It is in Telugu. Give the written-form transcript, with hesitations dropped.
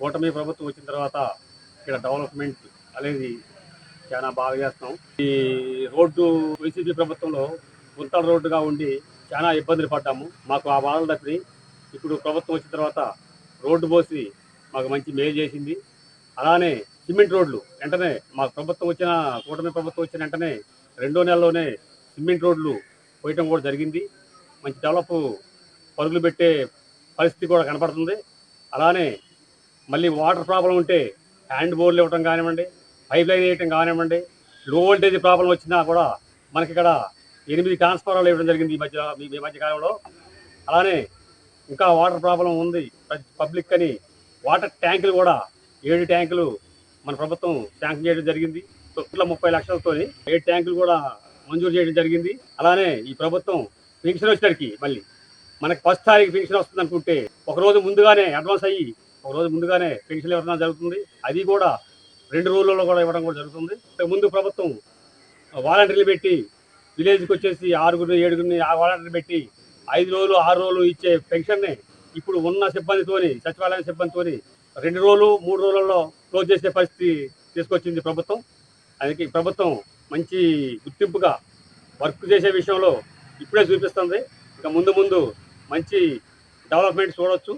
కూటమి ప్రభుత్వం వచ్చిన తర్వాత ఇక్కడ డెవలప్మెంట్ అనేది చాలా బాగా చేస్తాం. ఈ రోడ్డు వైసీపీ ప్రభుత్వంలో గుంతల రోడ్డుగా ఉండి చాలా ఇబ్బందులు పడ్డాము. మాకు ఆ బాధలు తప్పి ఇప్పుడు ప్రభుత్వం వచ్చిన తర్వాత రోడ్డు పోసి మాకు మంచి మేలు చేసింది. అలానే సిమెంట్ రోడ్లు వెంటనే మాకు ప్రభుత్వం వచ్చిన కూటమి ప్రభుత్వం వచ్చిన వెంటనే 2వ నెలలోనే సిమెంట్ రోడ్లు పోయటం కూడా జరిగింది. మంచి డెవలప్ పరుగులు పెట్టే పరిస్థితి కూడా కనపడుతుంది. అలానే మళ్ళీ వాటర్ ప్రాబ్లం ఉంటే హ్యాండ్ బోర్లు ఇవ్వటం కానివ్వండి, పైప్ లైన్ వేయటం కానివ్వండి, లో వోల్టేజ్ ప్రాబ్లం వచ్చినా కూడా మనకి ఇక్కడ 8 ట్రాన్స్ఫార్మర్లు ఇవ్వడం జరిగింది ఈ మధ్యకాలంలో. అలానే ఇంకా వాటర్ ప్రాబ్లం ఉంది పబ్లిక్ అని వాటర్ ట్యాంకులు కూడా 7 ట్యాంకులు మన ప్రభుత్వం శాంక్షన్ చేయడం జరిగింది. 30 లక్షలతో 7 ట్యాంకులు కూడా మంజూరు చేయడం జరిగింది. అలానే ఈ ప్రభుత్వం పెన్షన్ వచ్చేసరికి మళ్ళీ మనకి ఫస్ట్ తారీఖు పెన్షన్ వస్తుంది అనుకుంటే ఒకరోజు ముందుగానే అడ్వాన్స్ అయ్యి ఒకరోజు ముందుగానే పెన్షన్ ఇవ్వడం జరుగుతుంది. అది కూడా 2 రోజులలో కూడా ఇవ్వడం కూడా జరుగుతుంది. ముందు ప్రభుత్వం వాలంటీర్లు పెట్టి విలేజ్కి వచ్చేసి 6 7 ఆ వాలంటీర్లు పెట్టి 5 రోజులు 6 రోజులు ఇచ్చే పెన్షన్ని ఇప్పుడు ఉన్న సిబ్బందితోని సచివాలయం సిబ్బందితోని 2 రోజులు 3 రోజులలో క్లోజ్ చేసే పరిస్థితి తీసుకొచ్చింది ప్రభుత్వం. అందుకే ప్రభుత్వం మంచి గుర్తింపుగా వర్క్ చేసే విషయంలో ఇప్పుడే చూపిస్తుంది. ఇంకా ముందు మంచి డెవలప్మెంట్ చూడవచ్చు.